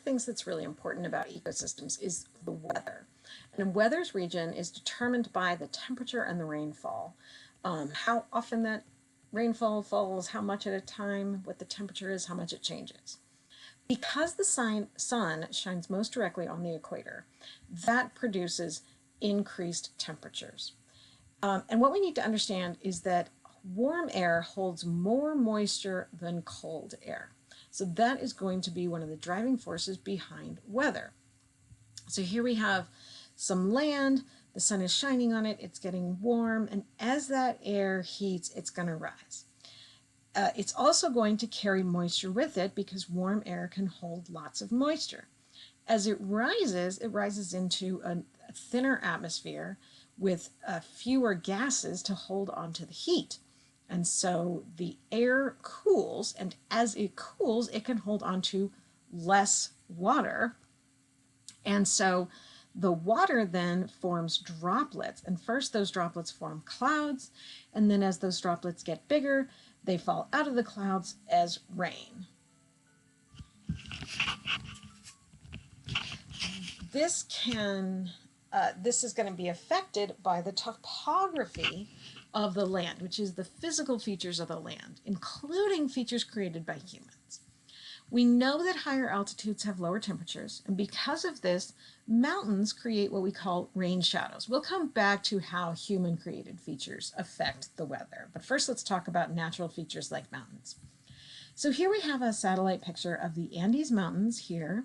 the things that's really important about ecosystems is the weather. And weather's region is determined by the temperature and the rainfall. How often that rainfall falls, how much at a time, what the temperature is, how much it changes. Because the sun shines most directly on the equator, that produces increased temperatures. And what we need to understand is that warm air holds more moisture than cold air. So that is going to be one of the driving forces behind weather. So here we have some land, the sun is shining on it, it's getting warm, and as that air heats, it's going to rise. It's also going to carry moisture with it because warm air can hold lots of moisture. As it rises into a thinner atmosphere with fewer gases to hold onto the heat. And so the air cools, and as it cools, it can hold onto less water. And so the water then forms droplets. And first those droplets form clouds, and then as those droplets get bigger, they fall out of the clouds as rain. This is going to be affected by the topography of the land, which is the physical features of the land, including features created by humans. We know that higher altitudes have lower temperatures, and because of this, mountains create what we call rain shadows. We'll come back to how human-created features affect the weather, but first let's talk about natural features like mountains. So here we have a satellite picture of the Andes Mountains here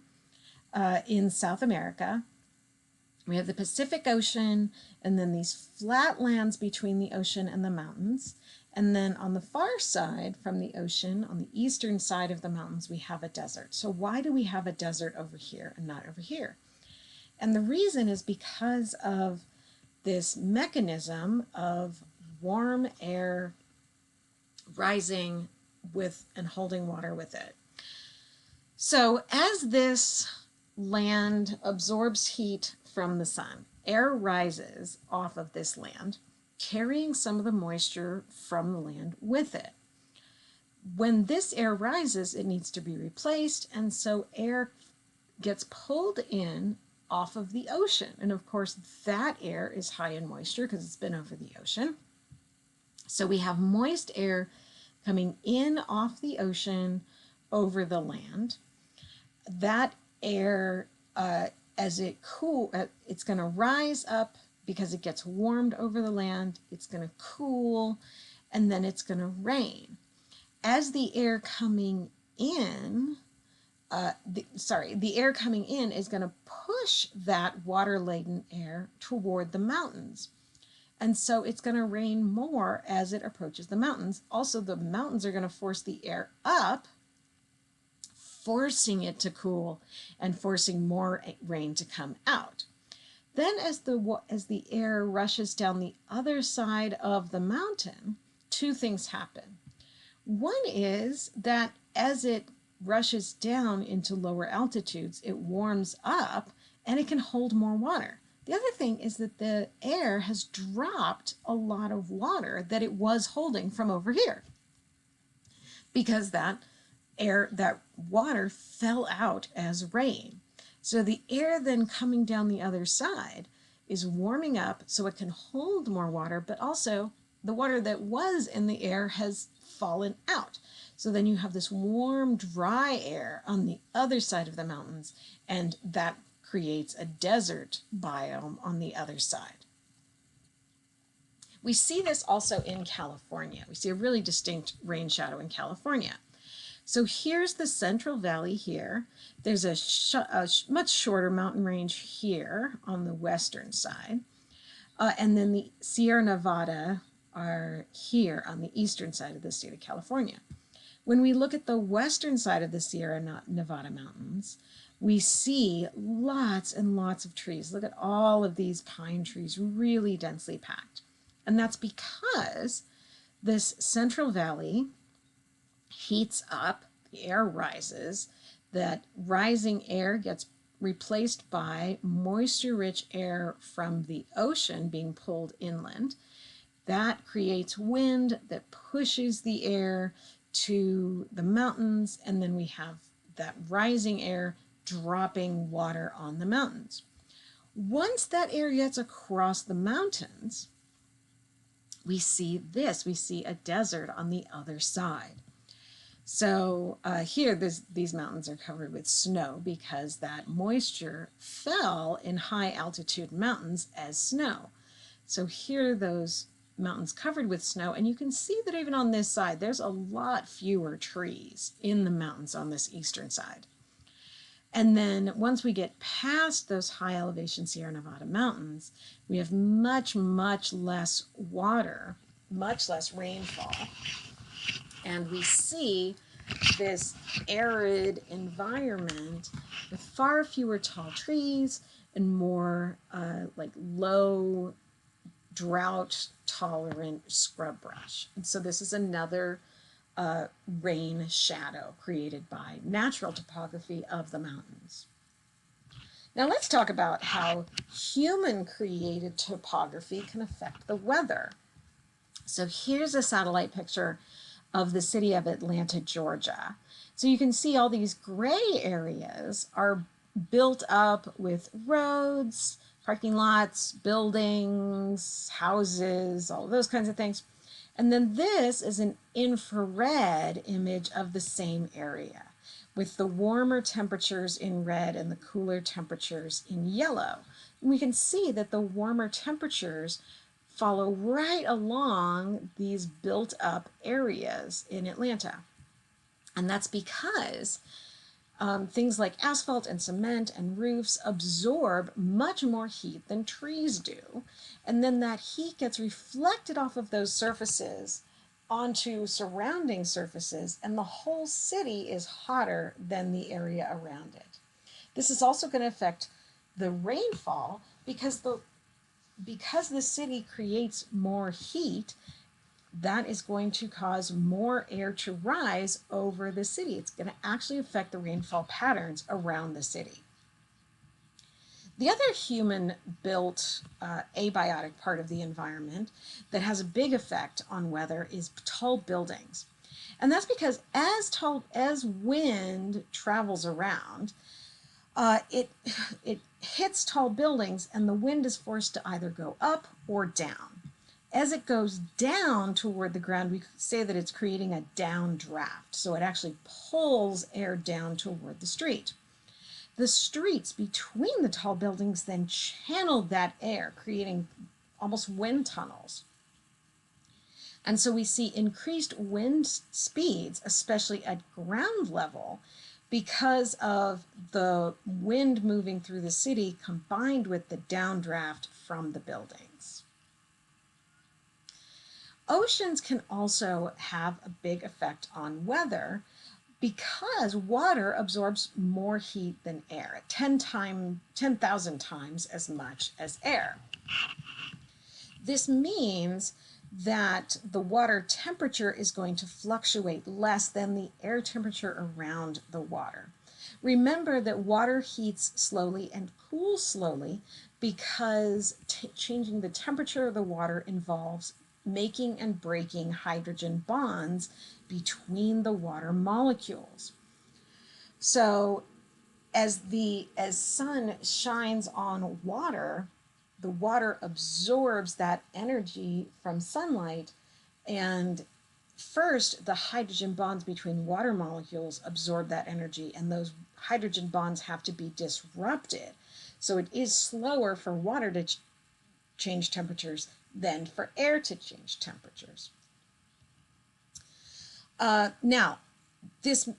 in South America. We have the Pacific Ocean, and then these flat lands between the ocean and the mountains. And then on the far side from the ocean, on the eastern side of the mountains, we have a desert. So why do we have a desert over here and not over here? And the reason is because of this mechanism of warm air rising with and holding water with it. So as this land absorbs heat from the sun, air rises off of this land, carrying some of the moisture from the land with it. When this air rises, it needs to be replaced, and so air gets pulled in off of the ocean. And of course, that air is high in moisture because it's been over the ocean. So we have moist air coming in off the ocean over the land. That air, as it cools, it's going to rise up because it gets warmed over the land, it's going to cool, and then it's going to rain. As the air coming in, the air coming in is going to push that water-laden air toward the mountains. And so it's going to rain more as it approaches the mountains. Also, the mountains are going to force the air up, forcing it to cool and forcing more rain to come out. Then as the air rushes down the other side of the mountain, two things happen. One is that as it rushes down into lower altitudes, it warms up and it can hold more water. The other thing is that the air has dropped a lot of water that it was holding from over here because that water fell out as rain. So the air then coming down the other side is warming up so it can hold more water, but also the water that was in the air has fallen out. So then you have this warm, dry air on the other side of the mountains, and that creates a desert biome on the other side. We see this also in California. We see a really distinct rain shadow in California. So here's the Central Valley here. There's a much shorter mountain range here on the western side. And then the Sierra Nevada are here on the eastern side of the state of California. When we look at the western side of the Sierra Nevada mountains, we see lots and lots of trees. Look at all of these pine trees, really densely packed. And that's because this Central Valley heats up, the air rises, that rising air gets replaced by moisture-rich air from the ocean being pulled inland. That creates wind that pushes the air to the mountains, and then we have that rising air dropping water on the mountains. Once that air gets across the mountains, we see this. We see a desert on the other side. So here, these mountains are covered with snow because that moisture fell in high altitude mountains as snow. So here are those mountains covered with snow, and you can see that even on this side, there's a lot fewer trees in the mountains on this eastern side. And then once we get past those high elevation Sierra Nevada mountains, we have much, much less water, much less rainfall. And we see this arid environment with far fewer tall trees and more like low drought tolerant scrub brush. And so this is another rain shadow created by natural topography of the mountains. Now let's talk about how human created topography can affect the weather. So here's a satellite picture of the city of Atlanta, Georgia. So you can see all these gray areas are built up with roads, parking lots, buildings, houses, all those kinds of things. And then this is an infrared image of the same area with the warmer temperatures in red and the cooler temperatures in yellow. And we can see that the warmer temperatures follow right along these built up areas in Atlanta. And that's because things like asphalt and cement and roofs absorb much more heat than trees do. And then that heat gets reflected off of those surfaces onto surrounding surfaces, and the whole city is hotter than the area around it. This is also going to affect the rainfall because the city creates more heat. That is going to cause more air to rise over the city. It's going to actually affect the rainfall patterns around the city. The other human-built abiotic part of the environment that has a big effect on weather is tall buildings. And that's because as wind travels around, it hits tall buildings and the wind is forced to either go up or down. As it goes down toward the ground, we say that it's creating a downdraft. So it actually pulls air down toward the street. The streets between the tall buildings then channel that air, creating almost wind tunnels. And so we see increased wind speeds, especially at ground level, because of the wind moving through the city combined with the downdraft from the buildings. Oceans can also have a big effect on weather because water absorbs more heat than air, 10,000 times as much as air. This means that the water temperature is going to fluctuate less than the air temperature around the water. Remember that water heats slowly and cools slowly because changing the temperature of the water involves making and breaking hydrogen bonds between the water molecules. So as sun shines on water, the water absorbs that energy from sunlight, and first the hydrogen bonds between water molecules absorb that energy, and those hydrogen bonds have to be disrupted. So it is slower for water to change temperatures than for air to change temperatures. Now, this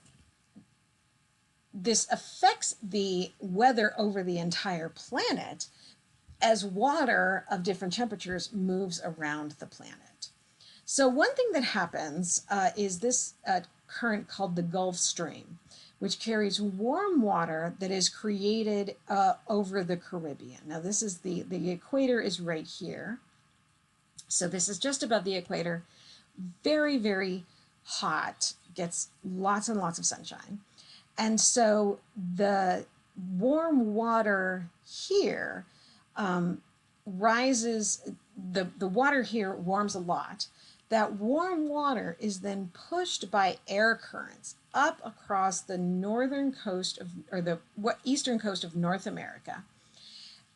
affects the weather over the entire planet as water of different temperatures moves around the planet. So one thing that happens is this current called the Gulf Stream, which carries warm water that is created over the Caribbean. Now this is the equator is right here. So this is just above the equator, very, very hot, gets lots and lots of sunshine. And so the warm water here rises, the water here warms a lot, That warm water is then pushed by air currents up across the northern coast of, or the eastern coast of North America.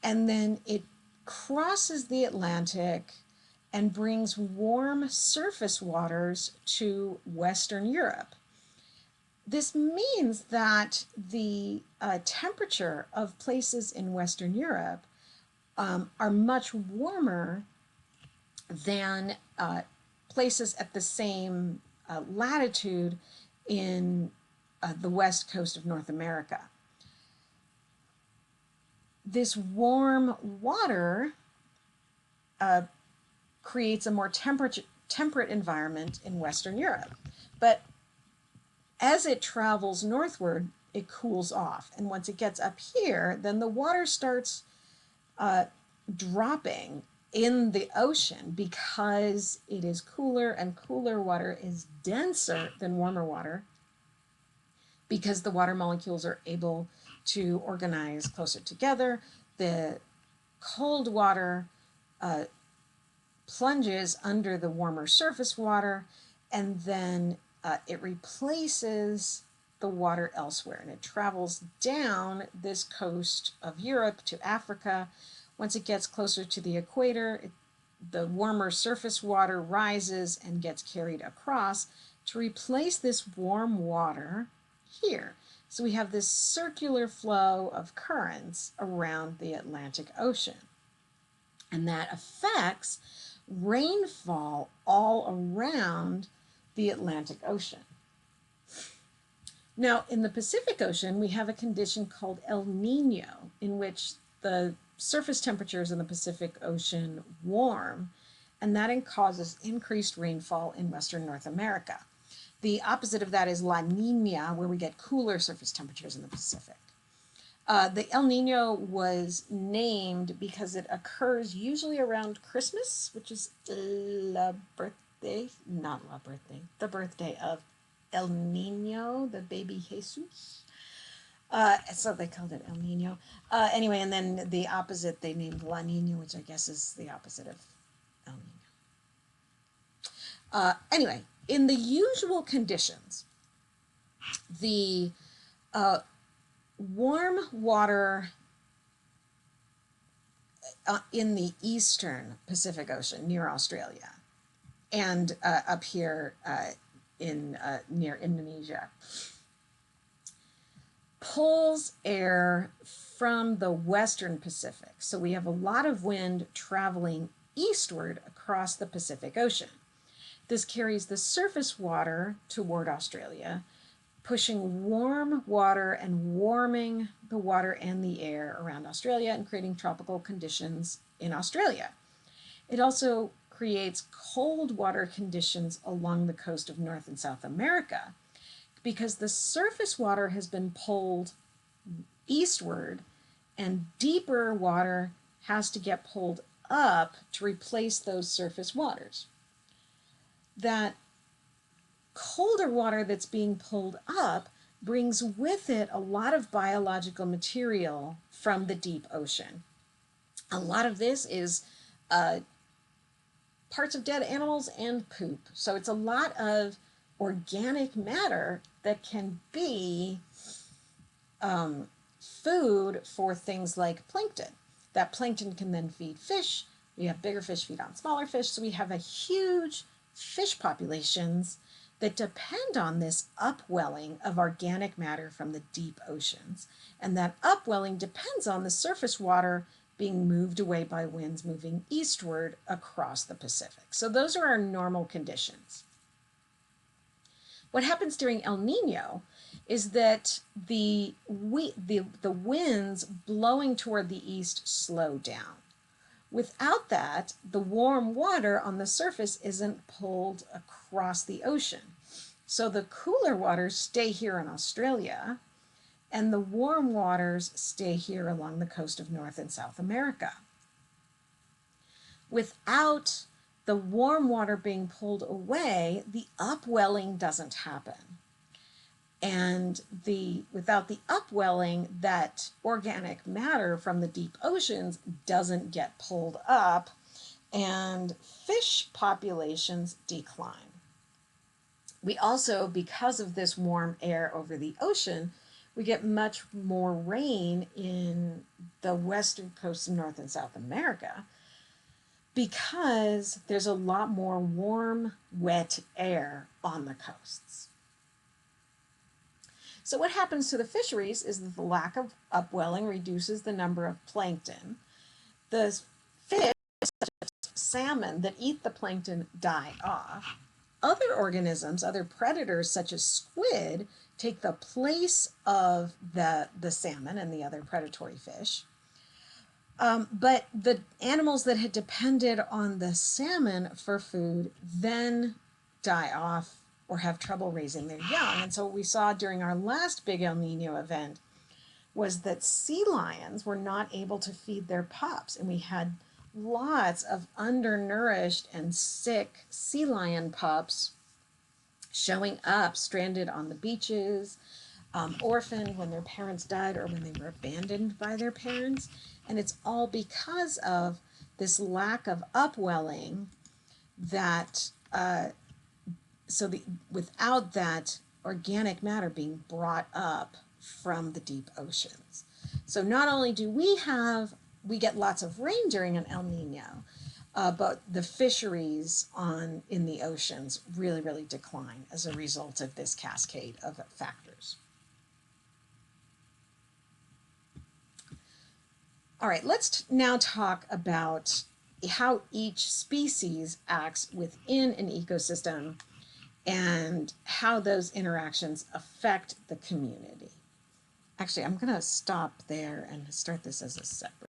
And then it crosses the Atlantic and brings warm surface waters to Western Europe. This means that the temperature of places in Western Europe are much warmer than places at the same latitude in the west coast of North America. This warm water creates a more temperate environment in Western Europe. But as it travels northward, it cools off. And once it gets up here, then the water starts dropping in the ocean because it is cooler, and cooler water is denser than warmer water because the water molecules are able to organize closer together. The cold water plunges under the warmer surface water, and then it replaces the water elsewhere, and it travels down this coast of Europe to Africa. Once it gets closer to the equator, the warmer surface water rises and gets carried across to replace this warm water here. So we have this circular flow of currents around the Atlantic Ocean. And that affects rainfall all around the Atlantic Ocean. Now, in the Pacific Ocean, we have a condition called El Nino, in which the surface temperatures in the Pacific Ocean warm, and that causes increased rainfall in Western North America. The opposite of that is La Nina, where we get cooler surface temperatures in the Pacific. The El Nino was named because it occurs usually around Christmas, which is the birthday of El Nino, the baby Jesus. So they called it El Nino. Anyway, and then the opposite they named La Nina, which I guess is the opposite of El Nino. Anyway, in the usual conditions, the warm water in the eastern Pacific Ocean near Australia and up here near Indonesia pulls air from the western Pacific. So we have a lot of wind traveling eastward across the Pacific Ocean. This carries the surface water toward Australia, pushing warm water and warming the water and the air around Australia and creating tropical conditions in Australia. It also creates cold water conditions along the coast of North and South America because the surface water has been pulled eastward and deeper water has to get pulled up to replace those surface waters. That colder water that's being pulled up brings with it a lot of biological material from the deep ocean. A lot of this is parts of dead animals and poop. So it's a lot of organic matter that can be food for things like plankton. That plankton can then feed fish. We have bigger fish feed on smaller fish. So we have a huge fish populations that depend on this upwelling of organic matter from the deep oceans. And that upwelling depends on the surface water being moved away by winds moving eastward across the Pacific. So those are our normal conditions. What happens during El Nino is that the winds blowing toward the east slow down. Without that, the warm water on the surface isn't pulled across the ocean. So the cooler waters stay here in Australia, and the warm waters stay here along the coast of North and South America. Without the warm water being pulled away, the upwelling doesn't happen. And without the upwelling, that organic matter from the deep oceans doesn't get pulled up and fish populations decline. We also, because of this warm air over the ocean, we get much more rain in the western coast of North and South America because there's a lot more warm, wet air on the coasts. So what happens to the fisheries is that the lack of upwelling reduces the number of plankton. The fish, such as salmon, that eat the plankton die off. Other organisms, other predators such as squid, take the place of the salmon and the other predatory fish. But the animals that had depended on the salmon for food then die off or have trouble raising their young. And so what we saw during our last big El Nino event was that sea lions were not able to feed their pups, and we had lots of undernourished and sick sea lion pups showing up stranded on the beaches, orphaned when their parents died or when they were abandoned by their parents. And it's all because of this lack of upwelling that, without that organic matter being brought up from the deep oceans. So not only do we get lots of rain during an El Nino, but the fisheries in the oceans really decline as a result of this cascade of factors. All right, let's now talk about how each species acts within an ecosystem and how those interactions affect the community. Actually, I'm going to stop there and start this as a separate